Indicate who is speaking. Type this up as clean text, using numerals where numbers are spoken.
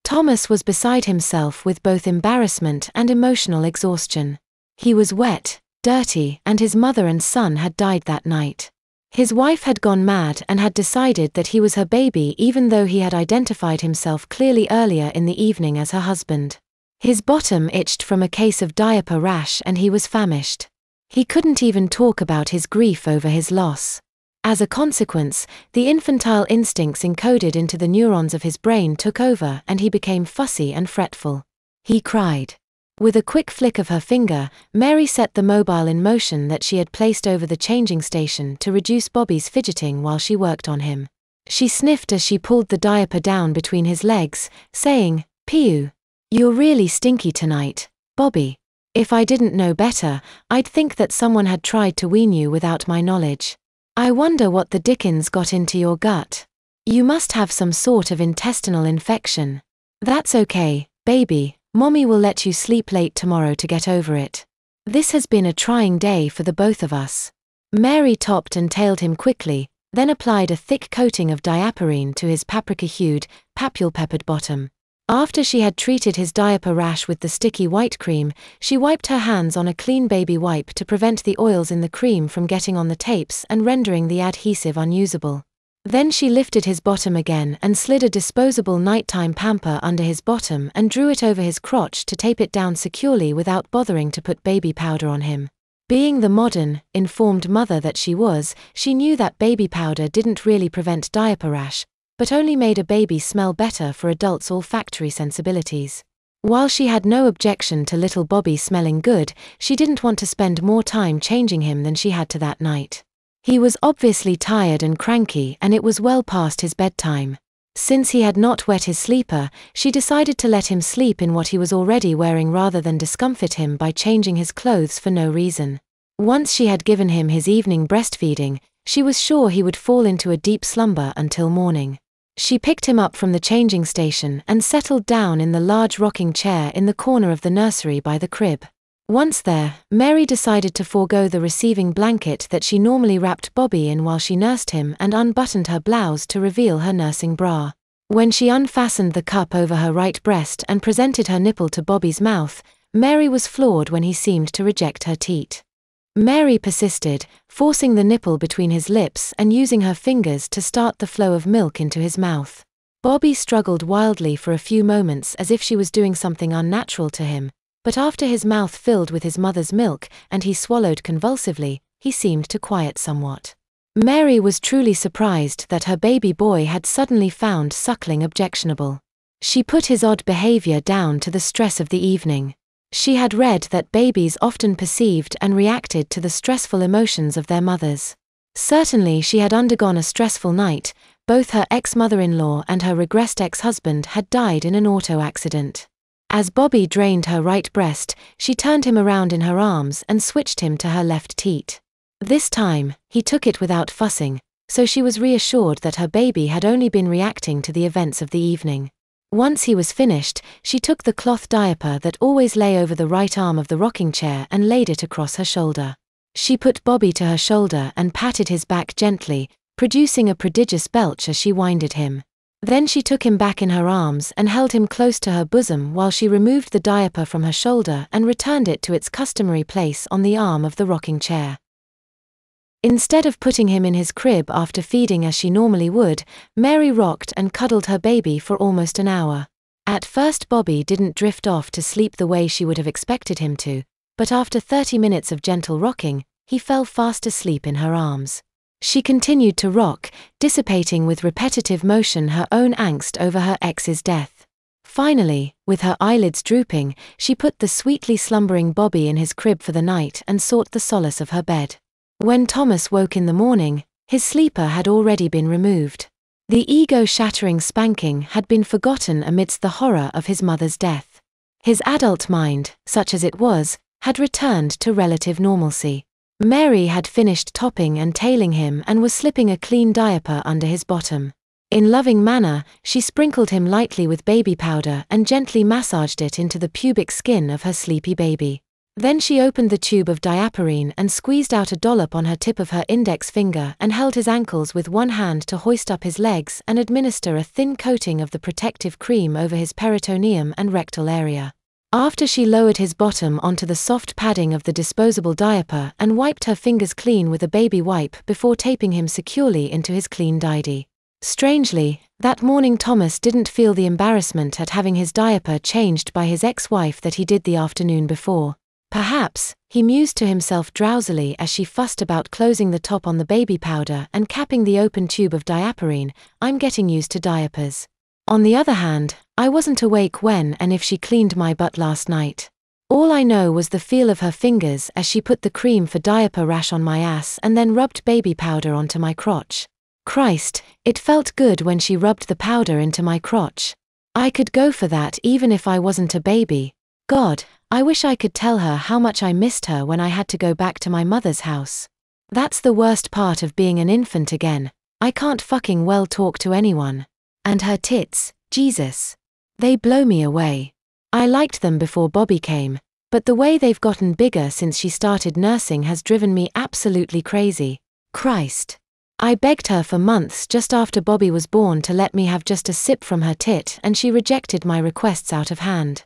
Speaker 1: Thomas was beside himself with both embarrassment and emotional exhaustion. He was wet, dirty, and his mother and son had died that night. His wife had gone mad and had decided that he was her baby even though he had identified himself clearly earlier in the evening as her husband. His bottom itched from a case of diaper rash and he was famished. He couldn't even talk about his grief over his loss. As a consequence, the infantile instincts encoded into the neurons of his brain took over and he became fussy and fretful. He cried. With a quick flick of her finger, Mary set the mobile in motion that she had placed over the changing station to reduce Bobby's fidgeting while she worked on him. She sniffed as she pulled the diaper down between his legs, saying, "Pew. You're really stinky tonight, Bobby. If I didn't know better, I'd think that someone had tried to wean you without my knowledge. I wonder what the dickens got into your gut. You must have some sort of intestinal infection. That's okay, baby, Mommy will let you sleep late tomorrow to get over it. This has been a trying day for the both of us." Mary topped and tailed him quickly, then applied a thick coating of diaperine to his paprika-hued, papule-peppered bottom. After she had treated his diaper rash with the sticky white cream, she wiped her hands on a clean baby wipe to prevent the oils in the cream from getting on the tapes and rendering the adhesive unusable. Then she lifted his bottom again and slid a disposable nighttime pamper under his bottom and drew it over his crotch to tape it down securely without bothering to put baby powder on him. Being the modern, informed mother that she was, she knew that baby powder didn't really prevent diaper rash, but only made a baby smell better for adults' olfactory sensibilities. While she had no objection to little Bobby smelling good, she didn't want to spend more time changing him than she had to that night. He was obviously tired and cranky and it was well past his bedtime. Since he had not wet his sleeper, she decided to let him sleep in what he was already wearing rather than discomfort him by changing his clothes for no reason. Once she had given him his evening breastfeeding, she was sure he would fall into a deep slumber until morning. She picked him up from the changing station and settled down in the large rocking chair in the corner of the nursery by the crib. Once there, Mary decided to forego the receiving blanket that she normally wrapped Bobby in while she nursed him and unbuttoned her blouse to reveal her nursing bra. When she unfastened the cup over her right breast and presented her nipple to Bobby's mouth, Mary was floored when he seemed to reject her teat. Mary persisted, forcing the nipple between his lips and using her fingers to start the flow of milk into his mouth. Bobby struggled wildly for a few moments as if she was doing something unnatural to him, but after his mouth filled with his mother's milk and he swallowed convulsively, he seemed to quiet somewhat. Mary was truly surprised that her baby boy had suddenly found suckling objectionable. She put his odd behavior down to the stress of the evening. She had read that babies often perceived and reacted to the stressful emotions of their mothers. Certainly she had undergone a stressful night. Both her ex-mother-in-law and her regressed ex-husband had died in an auto accident. As Bobby drained her right breast, she turned him around in her arms and switched him to her left teat. This time, he took it without fussing, so she was reassured that her baby had only been reacting to the events of the evening. Once he was finished, she took the cloth diaper that always lay over the right arm of the rocking chair and laid it across her shoulder. She put Bobby to her shoulder and patted his back gently, producing a prodigious belch as she winded him. Then she took him back in her arms and held him close to her bosom while she removed the diaper from her shoulder and returned it to its customary place on the arm of the rocking chair. Instead of putting him in his crib after feeding as she normally would, Mary rocked and cuddled her baby for almost an hour. At first Bobby didn't drift off to sleep the way she would have expected him to, but after 30 minutes of gentle rocking, he fell fast asleep in her arms. She continued to rock, dissipating with repetitive motion her own angst over her ex's death. Finally, with her eyelids drooping, she put the sweetly slumbering Bobby in his crib for the night and sought the solace of her bed. When Thomas woke in the morning, his sleeper had already been removed. The ego-shattering spanking had been forgotten amidst the horror of his mother's death. His adult mind, such as it was, had returned to relative normalcy. Mary had finished topping and tailing him and was slipping a clean diaper under his bottom. In loving manner, she sprinkled him lightly with baby powder and gently massaged it into the pubic skin of her sleepy baby. Then she opened the tube of diaperine and squeezed out a dollop on her tip of her index finger and held his ankles with one hand to hoist up his legs and administer a thin coating of the protective cream over his peritoneum and rectal area. After she lowered his bottom onto the soft padding of the disposable diaper and wiped her fingers clean with a baby wipe before taping him securely into his clean diaper. Strangely, that morning Thomas didn't feel the embarrassment at having his diaper changed by his ex-wife that he did the afternoon before. Perhaps, he mused to himself drowsily as she fussed about closing the top on the baby powder and capping the open tube of diaperine, I'm getting used to diapers. On the other hand, I wasn't awake when and if she cleaned my butt last night. All I know was the feel of her fingers as she put the cream for diaper rash on my ass and then rubbed baby powder onto my crotch. Christ, it felt good when she rubbed the powder into my crotch. I could go for that even if I wasn't a baby. God, I wish I could tell her how much I missed her when I had to go back to my mother's house. That's the worst part of being an infant again. I can't fucking well talk to anyone. And her tits, Jesus. They blow me away. I liked them before Bobby came, but the way they've gotten bigger since she started nursing has driven me absolutely crazy. Christ. I begged her for months just after Bobby was born to let me have just a sip from her tit and she rejected my requests out of hand.